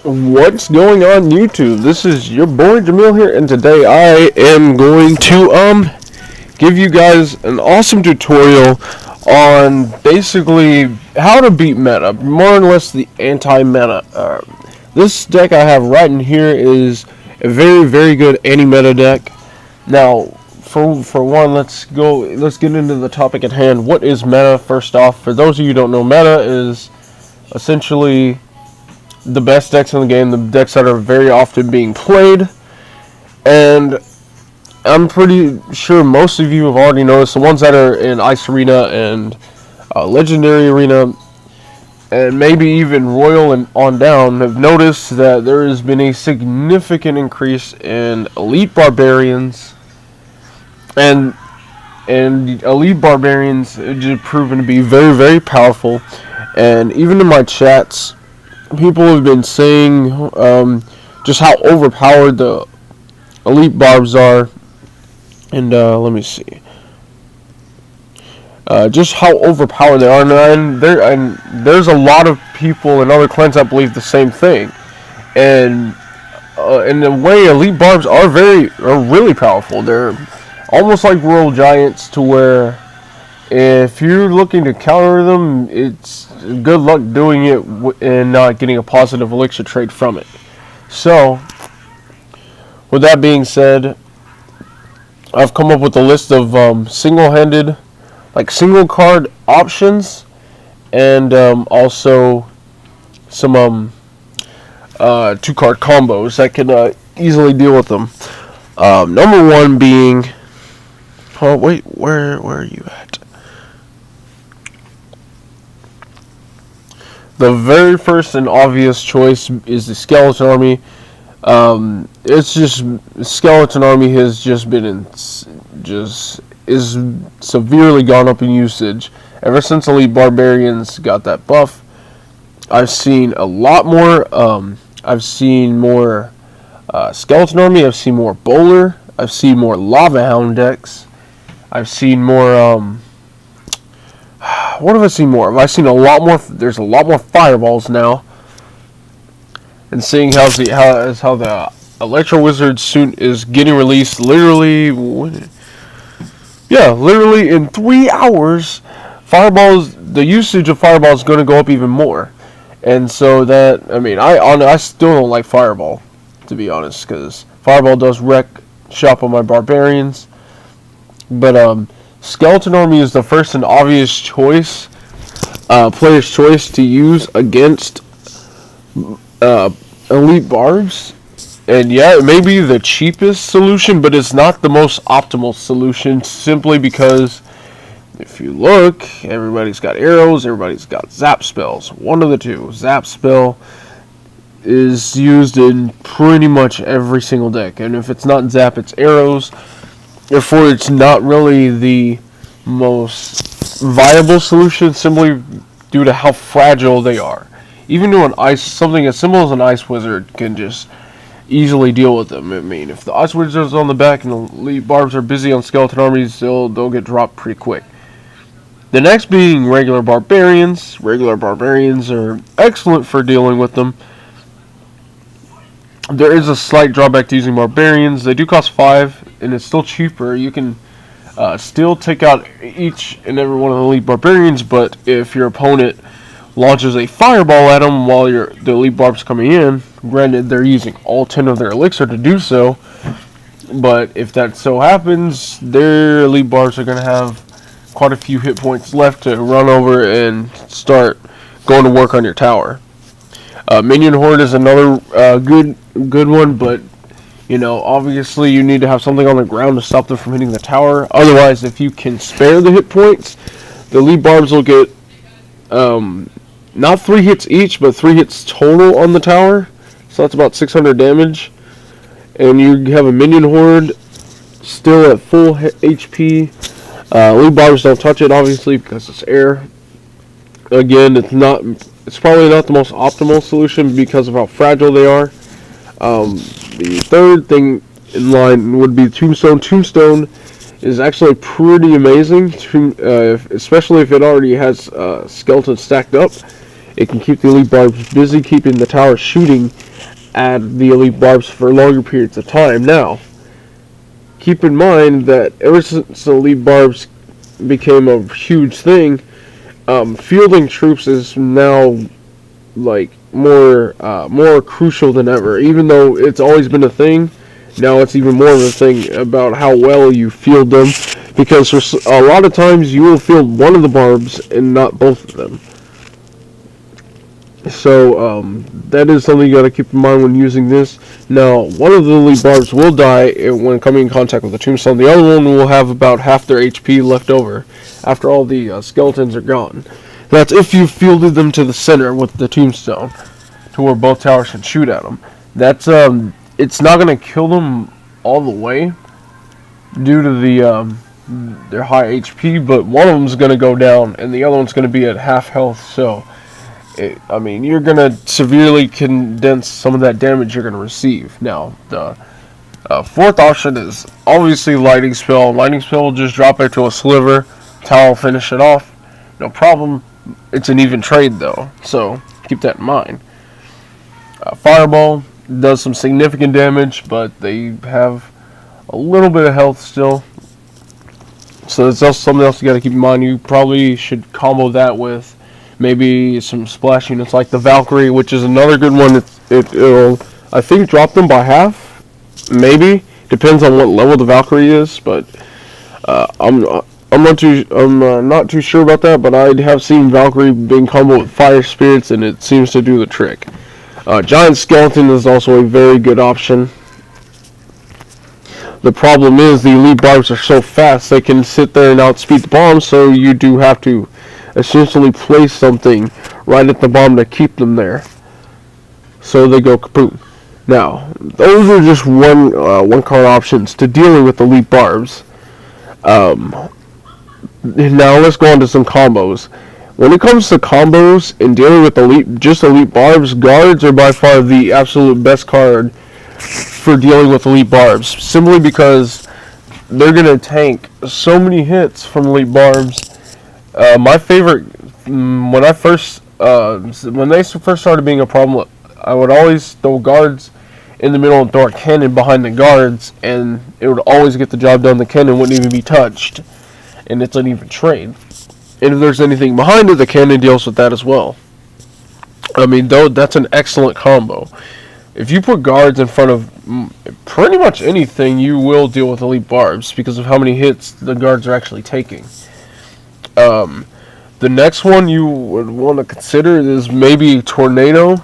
What's going on YouTube? This is your boy Jamil here, and today I am going to give you guys an awesome tutorial on basically how to beat meta, more or less the anti-meta. This deck I have right in here is a very good anti-meta deck. Now, for one, let's get into the topic at hand. What is meta? First off, for those of you who don't know, meta is essentially the best decks in the game, the decks that are very often being played, and I'm pretty sure most of you have already noticed the ones that are in Ice Arena and Legendary Arena, and maybe even Royal and on down, have noticed that there has been a significant increase in Elite Barbarians, and Elite Barbarians have just proven to be very powerful, and even in my chats, people have been saying just how overpowered the Elite Barbs are, and let me see, just how overpowered they are, and there's a lot of people in other clans that believe the same thing, and in a way, Elite Barbs are really powerful. They're almost like World Giants, to where if you're looking to counter them, it's good luck doing it and not getting a positive elixir trade from it. So, with that being said, I've come up with a list of single-handed, like single card options, and also some two card combos that can easily deal with them. Number one being, oh wait, where are you at? The very first and obvious choice is the Skeleton Army. It's just, Skeleton Army has just been is severely gone up in usage ever since Elite Barbarians got that buff. I've seen a lot more. I've seen more Skeleton Army. I've seen more Bowler. I've seen more Lava Hound decks. I've seen more. What have I seen more? I've seen a lot more. There's a lot more fireballs now, and seeing how the Electro Wizard soon is getting released. Literally in 3 hours, fireballs. The usage of fireball is going to go up even more, and so that, I mean, I still don't like fireball, to be honest, because fireball does wreck shop on my barbarians, but Skeleton Army is the first and obvious choice, player's choice to use against Elite Barbs. And yeah, it may be the cheapest solution, but it's not the most optimal solution, simply because if you look, everybody's got arrows, everybody's got zap spells. One of the two. Zap spell is used in pretty much every single deck, and if it's not zap, it's arrows. Therefore, it's not really the most viable solution, simply due to how fragile they are. Even though something as simple as an Ice Wizard can just easily deal with them. I mean, if the Ice Wizard's on the back and the Elite Barbs are busy on Skeleton Armies, they'll get dropped pretty quick. The next being regular Barbarians. Regular Barbarians are excellent for dealing with them. There is a slight drawback to using Barbarians. They do cost 5, and it's still cheaper. You can still take out each and every one of the Elite Barbarians, but if your opponent launches a fireball at them while the Elite Barb's coming in, granted they're using all 10 of their elixir to do so, but if that so happens, their Elite Barbs are going to have quite a few hit points left to run over and start going to work on your tower. Minion Horde is another good one, but you know, obviously you need to have something on the ground to stop them from hitting the tower. Otherwise, if you can spare the hit points, the Elite Barbs will get not 3 hits each, but 3 hits total on the tower. So that's about 600 damage. And you have a Minion Horde still at full HP. Elite Barbs don't touch it, obviously, because it's air. Again, it's probably not the most optimal solution because of how fragile they are. The third thing in line would be Tombstone. Tombstone is actually pretty amazing, especially if it already has skeletons stacked up. It can keep the elite barbs busy, keeping the tower shooting at the elite barbs for longer periods of time. Now, keep in mind that ever since the elite barbs became a huge thing, fielding troops is now like more crucial than ever. Even though it's always been a thing, now it's even more of a thing about how well you field them, because for a lot of times you will field one of the barbs and not both of them. So that is something you got to keep in mind when using this. Now, one of the elite barbs will die when coming in contact with a tombstone. The other one will have about half their HP left over after all the skeletons are gone. That's if you fielded them to the center with the tombstone, to where both towers can shoot at them. That's it's not going to kill them all the way due to their high HP, but one of them is going to go down and the other one's going to be at half health. So you're going to severely condense some of that damage you're going to receive. Now, the fourth option is obviously Lightning Spell. Lightning Spell will just drop it to a sliver. Tower will finish it off. No problem. It's an even trade, though, so keep that in mind. Fireball does some significant damage, but they have a little bit of health still. So that's also something else you got to keep in mind. You probably should combo that with maybe some splash units like the Valkyrie, which is another good one. It'll, I think, drop them by half. Maybe. Depends on what level the Valkyrie is, but I'm not too sure about that, but I have seen Valkyrie being comboed with Fire Spirits, and it seems to do the trick. Giant Skeleton is also a very good option. The problem is the elite barbs are so fast they can sit there and outspeed the bombs, so you do have to essentially place something right at the bomb to keep them there, so they go kaboom. Now, those are just one card options to dealing with elite barbs. Now let's go on to some combos. When it comes to combos and dealing with elite barbs, guards are by far the absolute best card for dealing with elite barbs, simply because they're gonna tank so many hits from elite barbs. My favorite, when they first started being a problem, I would always throw guards in the middle and throw a cannon behind the guards, and it would always get the job done. The cannon wouldn't even be touched, and it's an even trade. And if there's anything behind it, the cannon deals with that as well. Though that's an excellent combo. If you put guards in front of pretty much anything, you will deal with elite barbs because of how many hits the guards are actually taking. The next one you would want to consider is maybe Tornado.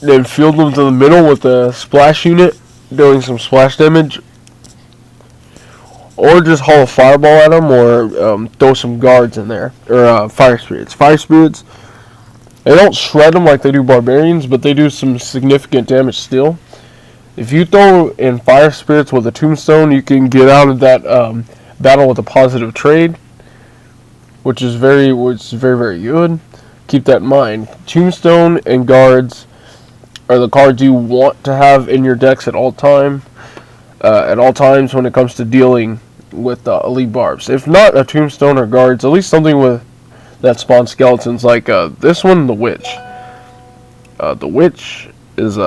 Then field them to the middle with a splash unit, doing some splash damage. Or just haul a fireball at them, or throw some guards in there. Or Fire Spirits. Fire Spirits, they don't shred them like they do barbarians, but they do some significant damage still. If you throw in Fire Spirits with a tombstone, you can get out of that battle with a positive trade, which is very, very good. Keep that in mind. Tombstone and guards are the cards you want to have in your decks at all times when it comes to dealing with elite barbs. If not a tombstone or guards, at least something with that spawn skeletons, like this one, the witch. The witch is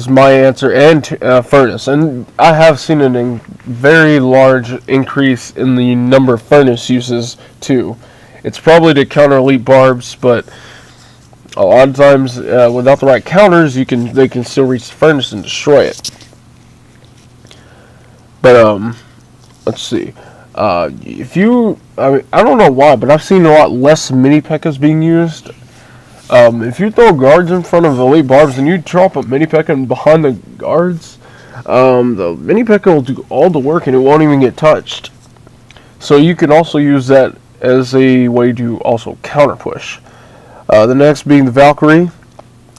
my answer, and furnace. And I have seen a very large increase in the number of furnace uses too. It's probably to counter elite barbs, but a lot of times, without the right counters, they can still reach the furnace and destroy it. But let's see. I don't know why, but I've seen a lot less mini P.E.K.K.A.s being used. If you throw guards in front of elite barbs and you drop a mini P.E.K.K.A. behind the guards, the mini P.E.K.K.A. will do all the work and it won't even get touched. So you can also use that as a way to also counter push. The next being the Valkyrie.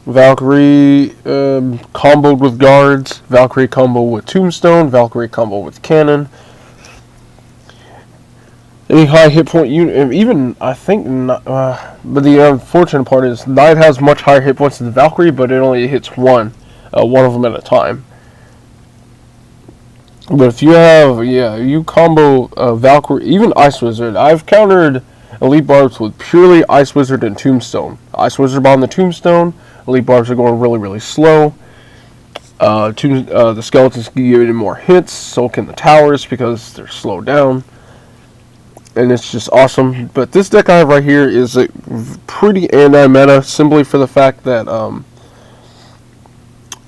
Valkyrie comboed with guards. Valkyrie combo with tombstone. Valkyrie combo with cannon. Any high hit point unit, even I think, but the unfortunate part is Knight has much higher hit points than the Valkyrie, but it only hits one of them at a time. But if you have, you combo Valkyrie, even Ice Wizard. I've countered Elite Barbs with purely Ice Wizard and Tombstone. Ice Wizard on the Tombstone, Elite Barbs are going really, really slow. The skeletons can give you more hits, so can the towers because they're slowed down. And it's just awesome. But this deck I have right here is a pretty anti-meta, simply for the fact that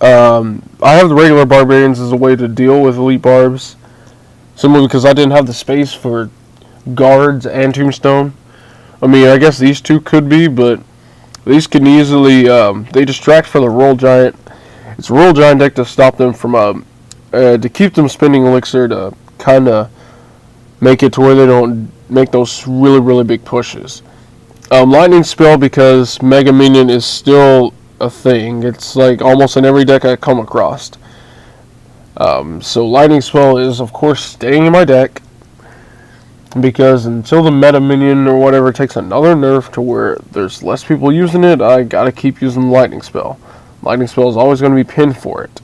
I have the regular barbarians as a way to deal with elite barbs, simply because I didn't have the space for guards and tombstone. I mean, I guess these two could be, but these can easily they distract for the roll giant. It's a roll giant deck to stop them from to keep them spending elixir to kind of make it to where they don't make those really, really big pushes. Lightning spell, because Mega Minion is still a thing. It's like almost in every deck I come across. So lightning spell is of course staying in my deck, because until the meta minion or whatever takes another nerf to where there's less people using it, I gotta keep using the lightning spell. Lightning spell is always going to be pinned for it.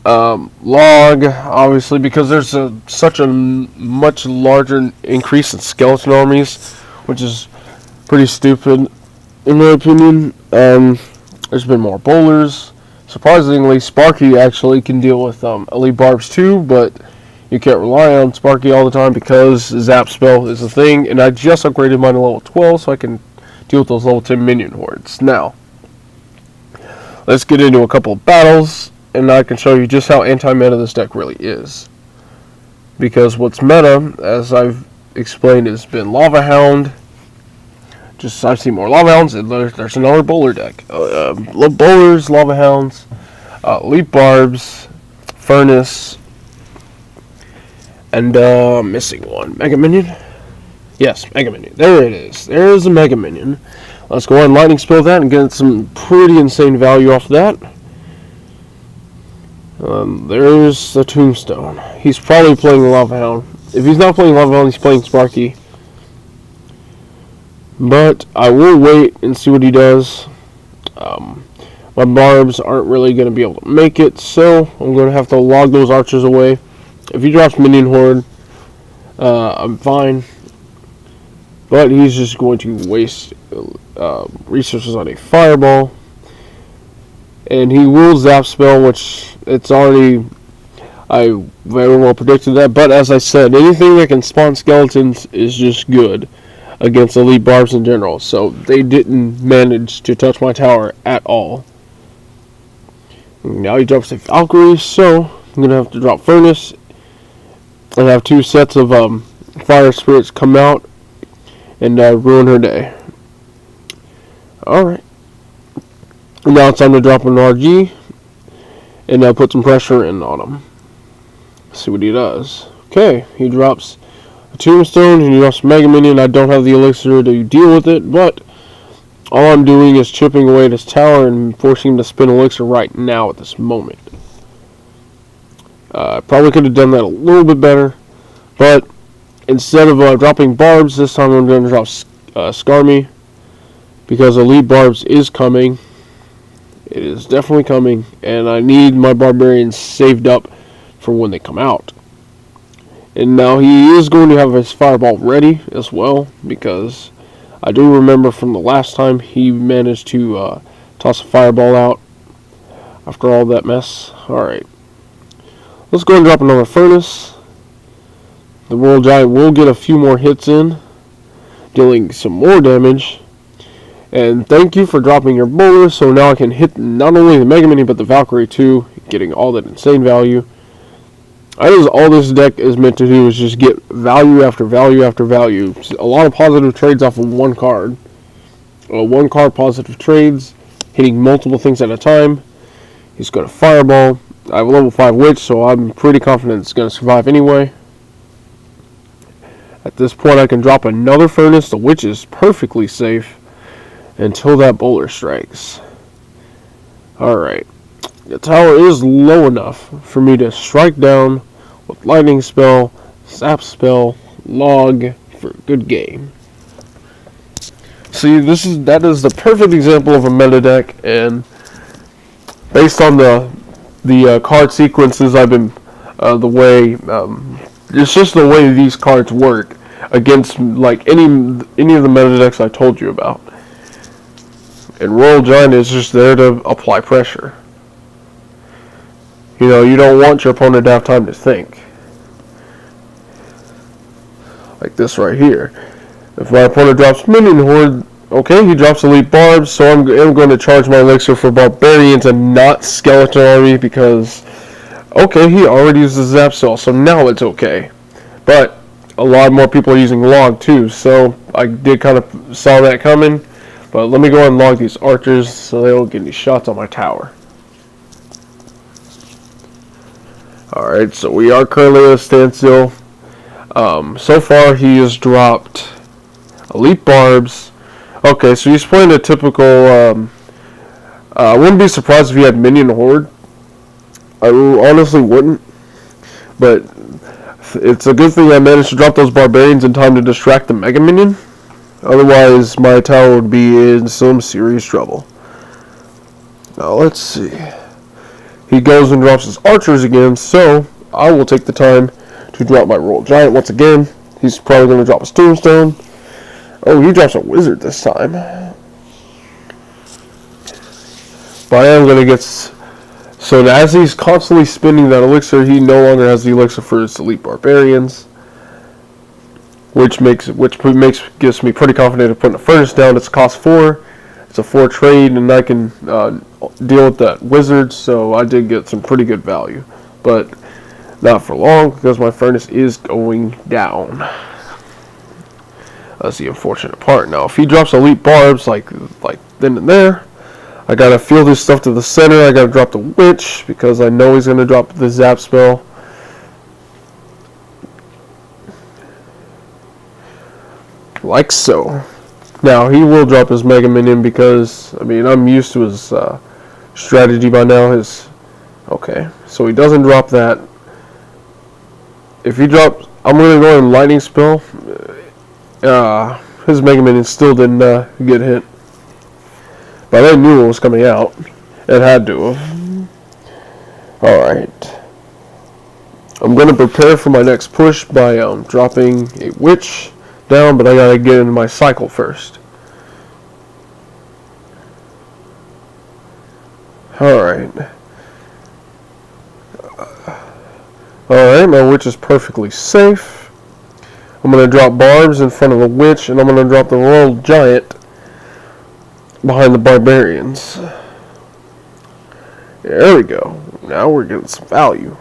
Log, obviously, because there's such a much larger increase in skeleton armies, which is pretty stupid in my opinion. There's been more bowlers. Surprisingly, Sparky actually can deal with elite barbs too, but you can't rely on Sparky all the time because Zap spell is a thing, and I just upgraded mine to level 12 so I can deal with those level 10 Minion Hordes. Now, let's get into a couple of battles, and I can show you just how anti-meta this deck really is. Because what's meta, as I've explained, has been Lava Hound. Just I've seen more Lava Hounds, and there's another bowler deck. Bowlers, Lava Hounds, Elite Barbs, Furnace, and missing one. Mega Minion? Yes, Mega Minion. There it is. There's a Mega Minion. Let's go ahead and lightning spell that and get some pretty insane value off of that. There's the Tombstone. He's probably playing Lava Hound. If he's not playing Lava Hound, he's playing Sparky. But I will wait and see what he does. My barbs aren't really going to be able to make it, so I'm going to have to log those archers away. If he drops Minion Horde, I'm fine. But he's just going to waste resources on a fireball. And he will zap spell, which it's already, I very well predicted that. But as I said, anything that can spawn skeletons is just good against elite barbs in general. So they didn't manage to touch my tower at all. Now he drops the Valkyrie, so I'm going to have to drop Furnace and have two sets of fire spirits come out and ruin her day. Alright. Now it's time to drop an RG and put some pressure in on him. See what he does. Okay, he drops a Tombstone and he drops Mega Minion. I don't have the elixir to deal with it, but all I'm doing is chipping away at his tower and forcing him to spin elixir right now at this moment. Probably could have done that a little bit better, but instead of dropping barbs, this time I'm going to drop Skarmy, because elite barbs is coming. It is definitely coming, and I need my barbarians saved up for when they come out. And now he is going to have his fireball ready as well, because I do remember from the last time he managed to toss a fireball out after all that mess. Alright. Let's go and drop another Furnace. The World Giant will get a few more hits in, dealing some more damage. And thank you for dropping your bowler, so now I can hit not only the Mega Minion but the Valkyrie too, getting all that insane value. That is all this deck is meant to do, is just get value after value after value. A lot of positive trades off of one card. One card positive trades, hitting multiple things at a time. He's got a Fireball. I have a level 5 Witch, so I'm pretty confident it's going to survive anyway. At this point I can drop another Furnace. The Witch is perfectly safe until that bowler strikes. Alright. The tower is low enough for me to strike down with Lightning Spell, Zap Spell, Log for a good game. See, that is the perfect example of a meta deck, and based on the card sequences I've been it's just the way these cards work. against like any of the meta decks I told you about. And Royal Giant is just there to apply pressure. You know, you don't want your opponent to have time to think. Like this right here. If my opponent drops Minion Horde, okay, he drops Elite Barbs, so I'm going to charge my elixir for Barbarians and not Skeleton Army because, okay, he already uses Zap Cell, so now it's okay. But a lot more people are using Log too, so I did kind of saw that coming. But let me go and log these archers so they don't get any shots on my tower. Alright, so we are currently at a standstill. So far he has dropped Elite Barbs. Okay, so he's playing a typical, I wouldn't be surprised if he had Minion Horde. I honestly wouldn't. But it's a good thing I managed to drop those Barbarians in time to distract the Mega Minion. Otherwise, my tower would be in some serious trouble. Now, let's see. He goes and drops his archers again, so I will take the time to drop my Royal Giant once again. He's probably going to drop his Tombstone. Oh, he drops a Wizard this time. But I am going to get... So as he's constantly spending that elixir, he no longer has the elixir for his Elite Barbarians. Which gives me pretty confident of putting a furnace down. It's cost 4. It's a 4 trade, and I can deal with that wizard. So I did get some pretty good value, but not for long because my furnace is going down. That's the unfortunate part. Now, if he drops Elite Barbs like then and there, I gotta field his stuff to the center. I gotta drop the Witch because I know he's gonna drop the Zap spell. Like so. Now, he will drop his Mega Minion because, I mean, I'm used to his strategy by now. Okay, so he doesn't drop that. If he drops, I'm going to go in Lightning Spell. His Mega Minion still didn't get hit. But I knew it was coming out. It had to have. Alright. I'm going to prepare for my next push by dropping a Witch down, but I gotta get into my cycle first. Alright. Alright, my Witch is perfectly safe. I'm gonna drop Barbs in front of the Witch, and I'm gonna drop the Royal Giant behind the Barbarians. There we go. Now we're getting some value.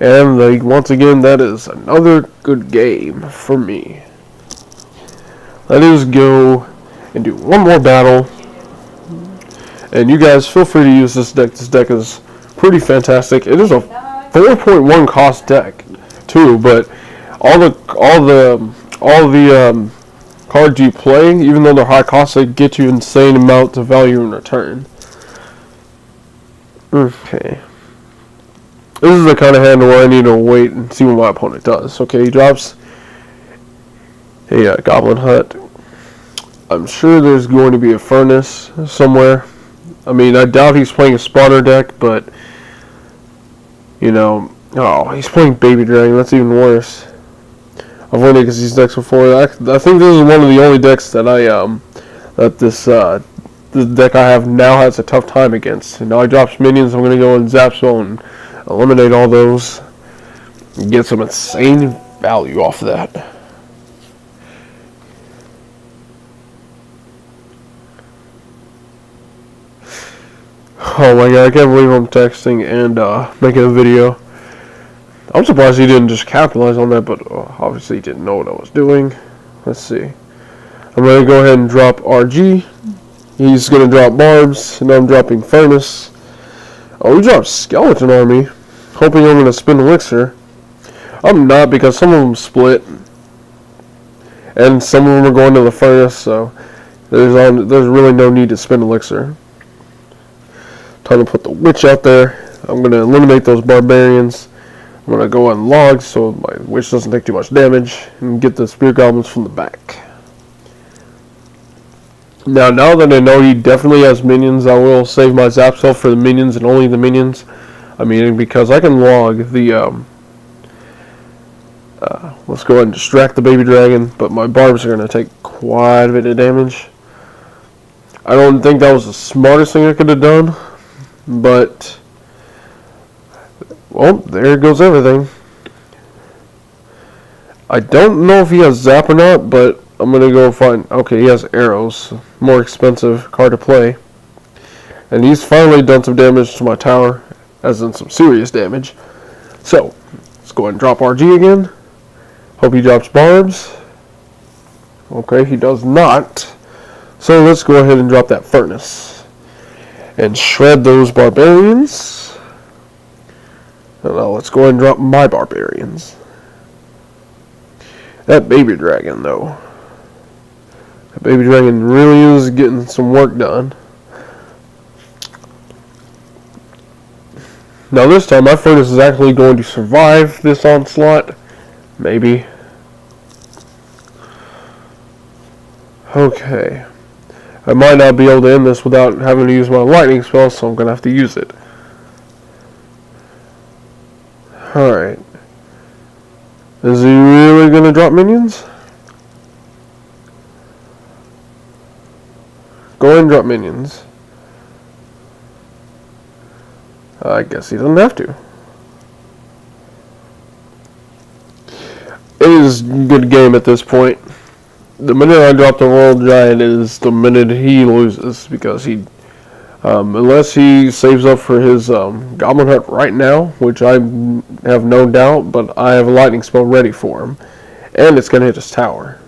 And once again, that is another good game for me. Let us go and do one more battle. And you guys feel free to use this deck. This deck is pretty fantastic. It is a 4.1 cost deck too, but all the cards you play, even though they're high cost, they get you insane amounts of value in return. Okay. This is the kind of hand where I need to wait and see what my opponent does. Okay, he drops a Goblin Hut. I'm sure there's going to be a Furnace somewhere. I mean, I doubt he's playing a Spawner deck, but, you know, oh, he's playing Baby Dragon. That's even worse. I've won against these decks before. I think this is one of the only decks that this deck I have now has a tough time against. And now I drops minions. I'm going to go in Zap Spell and eliminate all those and get some insane value off of that. Oh my god, I can't believe I'm texting and making a video. I'm surprised he didn't just capitalize on that, but obviously he didn't know what I was doing. Let's see. I'm going to go ahead and drop RG. He's going to drop Barbs, and I'm dropping Furnace. Oh, he dropped Skeleton Army, hoping I'm going to spin Elixir. I'm not, because some of them split, and some of them are going to the Furnace, so there's really no need to spin Elixir. Time to put the Witch out there. I'm going to eliminate those Barbarians. I'm going to go on Logs so my Witch doesn't take too much damage, and get the Spear Goblins from the back. Now that I know he definitely has minions, I will save my Zap Cell for the minions and only the minions. I mean, because I can log the Let's go ahead and distract the baby dragon, but my barbs are going to take quite a bit of damage. I don't think that was the smartest thing I could have done, but, well, there goes everything. I don't know if he has zap or not, but I'm going to go find, okay, he has arrows, more expensive card to play. And he's finally done some damage to my tower, as in some serious damage. So, let's go ahead and drop RG again. Hope he drops barbs. Okay, he does not. So let's go ahead and drop that furnace. And shred those barbarians. And now let's go ahead and drop my barbarians. That baby dragon, though. That baby dragon really is getting some work done. Now this time, my furnace is actually going to survive this onslaught. Maybe. Okay. I might not be able to end this without having to use my lightning spell, so I'm going to have to use it. Alright. Is he really going to drop minions? Go ahead and drop minions. I guess he doesn't have to. It is a good game at this point. The minute I drop the Royal Giant is the minute he loses, because he, unless he saves up for his Goblin Hut right now, which I have no doubt, but I have a lightning spell ready for him, and it's going to hit his tower.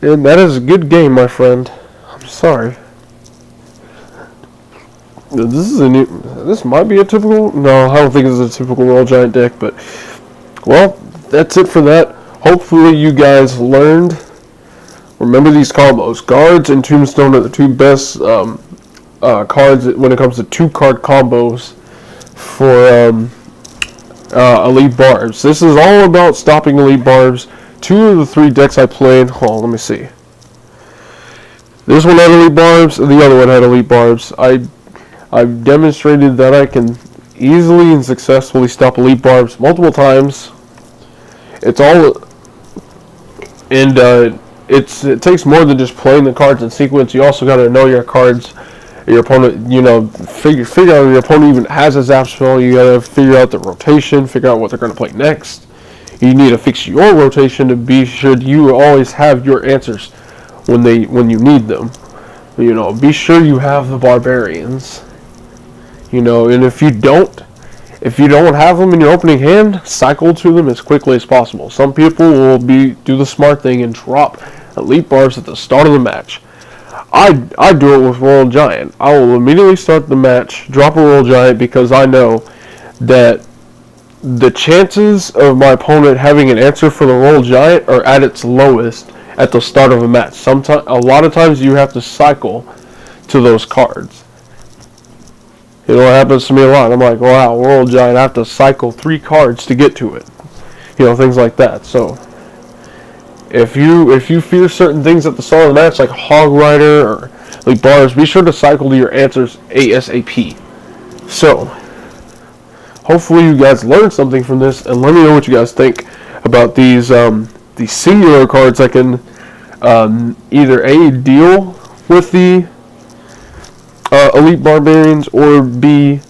And that is a good game, my friend. I'm sorry. This might be a typical, no, I don't think it's a typical Royal Giant deck, but, well, that's it for that. Hopefully you guys learned. Remember these combos. Guards and Tombstone are the two best cards when it comes to 2-card combos for Elite Barbs. This is all about stopping Elite Barbs. 2 of the 3 decks I played, hold on, let me see. This one had Elite Barbs, and the other one had Elite Barbs. I've demonstrated that I can easily and successfully stop Elite Barbs multiple times. It's all, and it takes more than just playing the cards in sequence. You also got to know your cards, your opponent. You know, figure out if your opponent even has a zap spell. You got to figure out the rotation, figure out what they're going to play next. You need to fix your rotation to be sure you always have your answers when you need them. You know, be sure you have the barbarians. You know, and if you don't have them in your opening hand, cycle to them as quickly as possible. Some people will do the smart thing and drop Elite Barbs at the start of the match. I do it with Royal Giant. I will immediately start the match, drop a Royal Giant, because I know that the chances of my opponent having an answer for the Royal Giant are at its lowest at the start of a match. A lot of times you have to cycle to those cards. You know, it happens to me a lot. I'm like, wow, Royal Giant, I have to cycle 3 cards to get to it. You know, things like that. So, if you fear certain things at the start of the match, like Hog Rider or Elite Barbs, be sure to cycle to your answers ASAP. So, hopefully you guys learned something from this, and let me know what you guys think about these singular cards that can either A, deal with the Elite Barbarians, or B,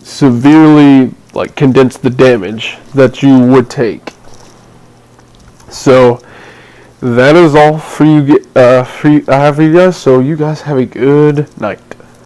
severely condense the damage that you would take. So that is all for you. I have for you guys. So you guys have a good night.